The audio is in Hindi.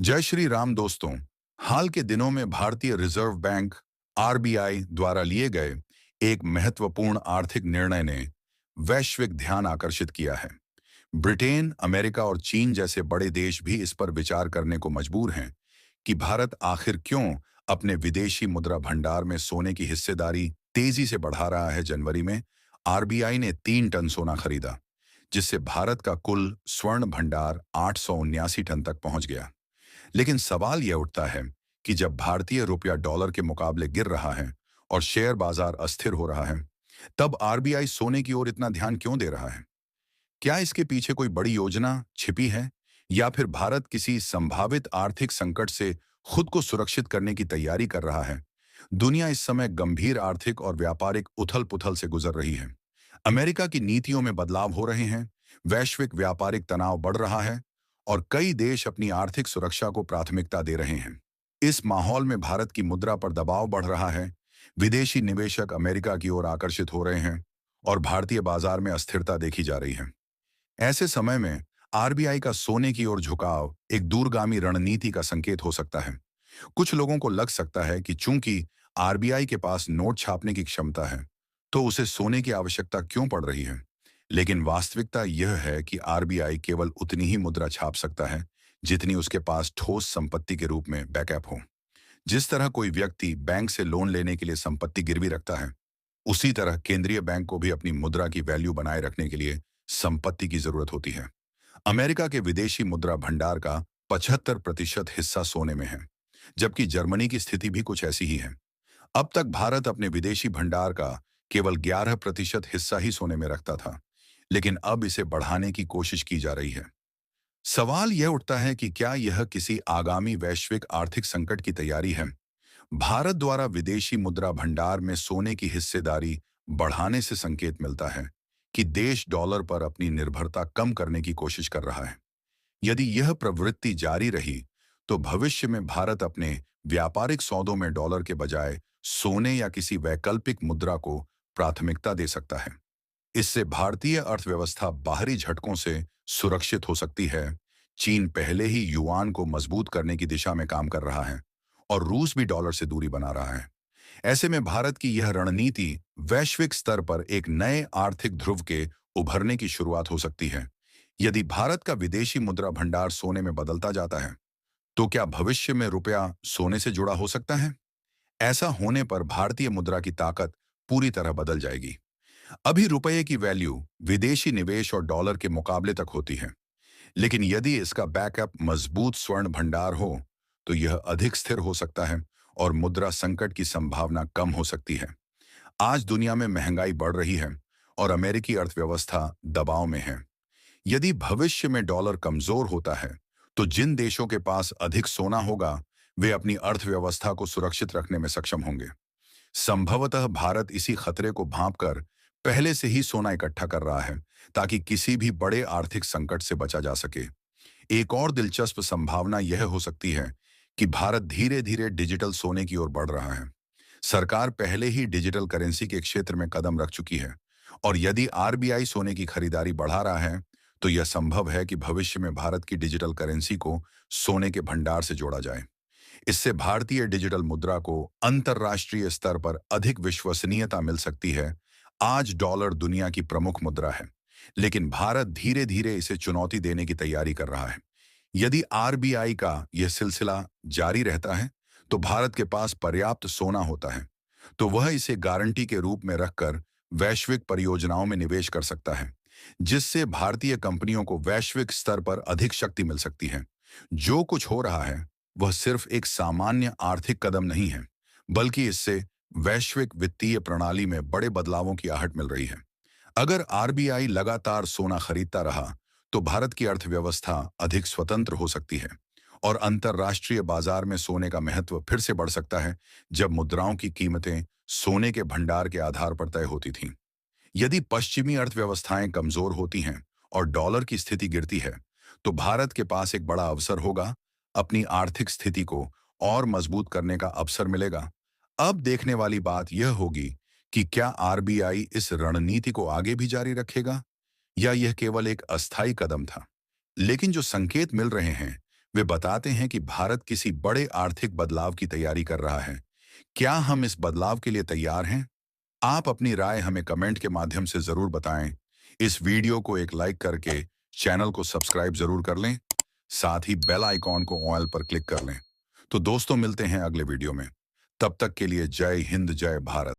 जय श्री राम दोस्तों। हाल के दिनों में भारतीय रिजर्व बैंक आरबीआई द्वारा लिए गए एक महत्वपूर्ण आर्थिक निर्णय ने वैश्विक ध्यान आकर्षित किया है। ब्रिटेन, अमेरिका और चीन जैसे बड़े देश भी इस पर विचार करने को मजबूर हैं कि भारत आखिर क्यों अपने विदेशी मुद्रा भंडार में सोने की हिस्सेदारी तेजी से बढ़ा रहा है। जनवरी में आरबीआई ने 3 टन सोना खरीदा, जिससे भारत का कुल स्वर्ण भंडार 879 टन तक पहुंच गया। लेकिन सवाल यह उठता है कि जब भारतीय रुपया डॉलर के मुकाबले गिर रहा है और शेयर बाजार अस्थिर हो रहा है, तब आरबीआई सोने की ओर इतना ध्यान क्यों दे रहा है? क्या इसके पीछे कोई बड़ी योजना छिपी है, या फिर भारत किसी संभावित आर्थिक संकट से खुद को सुरक्षित करने की तैयारी कर रहा है? दुनिया इस समय गंभीर आर्थिक और व्यापारिक उथल-पुथल से गुजर रही है। अमेरिका की नीतियों में बदलाव हो रहे हैं, वैश्विक व्यापारिक तनाव बढ़ रहा है और कई देश अपनी आर्थिक सुरक्षा को प्राथमिकता दे रहे हैं। इस माहौल में भारत की मुद्रा पर दबाव बढ़ रहा है, विदेशी निवेशक अमेरिका की ओर आकर्षित हो रहे हैं और भारतीय बाजार में अस्थिरता देखी जा रही है। ऐसे समय में आरबीआई का सोने की ओर झुकाव एक दूरगामी रणनीति का संकेत हो सकता है। कुछ लोगों को लग सकता है कि चूंकि आरबीआई के पास नोट छापने की क्षमता है, तो उसे सोने की आवश्यकता क्यों पड़ रही है? लेकिन वास्तविकता यह है कि आरबीआई केवल उतनी ही मुद्रा छाप सकता है जितनी उसके पास ठोस संपत्ति के रूप में बैकअप हो। जिस तरह कोई व्यक्ति बैंक से लोन लेने के लिए संपत्ति गिरवी रखता है, उसी तरह केंद्रीय बैंक को भी अपनी मुद्रा की वैल्यू बनाए रखने के लिए संपत्ति की जरूरत होती है। अमेरिका के विदेशी मुद्रा भंडार का 75% हिस्सा सोने में है, जबकि जर्मनी की स्थिति भी कुछ ऐसी ही है। अब तक भारत अपने विदेशी भंडार का केवल 11% हिस्सा ही सोने में रखता था, लेकिन अब इसे बढ़ाने की कोशिश की जा रही है। सवाल यह उठता है कि क्या यह किसी आगामी वैश्विक आर्थिक संकट की तैयारी है? भारत द्वारा विदेशी मुद्रा भंडार में सोने की हिस्सेदारी बढ़ाने से संकेत मिलता है कि देश डॉलर पर अपनी निर्भरता कम करने की कोशिश कर रहा है। यदि यह प्रवृत्ति जारी रही, तो भविष्य में भारत अपने व्यापारिक सौदों में डॉलर के बजाय सोने या किसी वैकल्पिक मुद्रा को प्राथमिकता दे सकता है। इससे भारतीय अर्थव्यवस्था बाहरी झटकों से सुरक्षित हो सकती है। चीन पहले ही युआन को मजबूत करने की दिशा में काम कर रहा है और रूस भी डॉलर से दूरी बना रहा है। ऐसे में भारत की यह रणनीति वैश्विक स्तर पर एक नए आर्थिक ध्रुव के उभरने की शुरुआत हो सकती है। यदि भारत का विदेशी मुद्रा भंडार सोने में बदलता जाता है, तो क्या भविष्य में रुपया सोने से जुड़ा हो सकता है? ऐसा होने पर भारतीय मुद्रा की ताकत पूरी तरह बदल जाएगी। अभी रुपये की वैल्यू विदेशी निवेश और डॉलर के मुकाबले तक होती है, लेकिन यदि इसका बैकअप मजबूत स्वर्ण भंडार हो, तो यह अधिक स्थिर हो सकता है और मुद्रा संकट की संभावना कम हो सकती है। आज दुनिया में महंगाई बढ़ रही है और अमेरिकी अर्थव्यवस्था दबाव में है। यदि भविष्य में डॉलर कमजोर होता है, तो जिन देशों के पास अधिक सोना होगा, वे अपनी अर्थव्यवस्था को सुरक्षित रखने में सक्षम होंगे। संभवतः भारत इसी खतरे को भांपकर पहले से ही सोना इकट्ठा कर रहा है, ताकि किसी भी बड़े आर्थिक संकट से बचा जा सके। एक और दिलचस्प संभावना यह हो सकती है कि भारत धीरे धीरे डिजिटल सोने की ओर बढ़ रहा है। सरकार पहले ही डिजिटल करेंसी के क्षेत्र में कदम रख चुकी है, और यदि आरबीआई सोने की खरीदारी बढ़ा रहा है, तो यह संभव है कि भविष्य में भारत की डिजिटल करेंसी को सोने के भंडार से जोड़ा जाए। इससे भारतीय डिजिटल मुद्रा को अंतर्राष्ट्रीय स्तर पर अधिक विश्वसनीयता मिल सकती है। आज डॉलर दुनिया की प्रमुख मुद्रा है, लेकिन भारत धीरे धीरे इसे चुनौती देने की तैयारी कर रहा है। यदि आरबीआई का यह सिलसिला जारी रहता है, तो भारत के पास पर्याप्त सोना होता है, तो वह इसे गारंटी के रूप में रखकर वैश्विक परियोजनाओं में निवेश कर सकता है, जिससे भारतीय कंपनियों को वैश्विक स्तर पर अधिक शक्ति मिल सकती है। जो कुछ हो रहा है, वह सिर्फ एक सामान्य आर्थिक कदम नहीं है, बल्कि इससे वैश्विक वित्तीय प्रणाली में बड़े बदलावों की आहट मिल रही है। अगर आरबीआई लगातार सोना खरीदता रहा, तो भारत की अर्थव्यवस्था अधिक स्वतंत्र हो सकती है और अंतर्राष्ट्रीय बाजार में सोने का महत्व फिर से बढ़ सकता है, जब मुद्राओं की कीमतें सोने के भंडार के आधार पर तय होती थीं। यदि पश्चिमी अर्थव्यवस्थाएं कमजोर होती हैं और डॉलर की स्थिति गिरती है, तो भारत के पास एक बड़ा अवसर होगा। अपनी आर्थिक स्थिति को और मजबूत करने का अवसर मिलेगा। अब देखने वाली बात यह होगी कि क्या आरबीआई इस रणनीति को आगे भी जारी रखेगा, या यह केवल एक अस्थायी कदम था। लेकिन जो संकेत मिल रहे हैं, वे बताते हैं कि भारत किसी बड़े आर्थिक बदलाव की तैयारी कर रहा है। क्या हम इस बदलाव के लिए तैयार हैं? आप अपनी राय हमें कमेंट के माध्यम से जरूर बताएं। इस वीडियो को एक लाइक करके चैनल को सब्सक्राइब जरूर कर लें। साथ ही बेल आइकॉन को ऑल पर क्लिक कर लें। तो दोस्तों, मिलते हैं अगले वीडियो में। तब तक के लिए जय हिंद, जय भारत।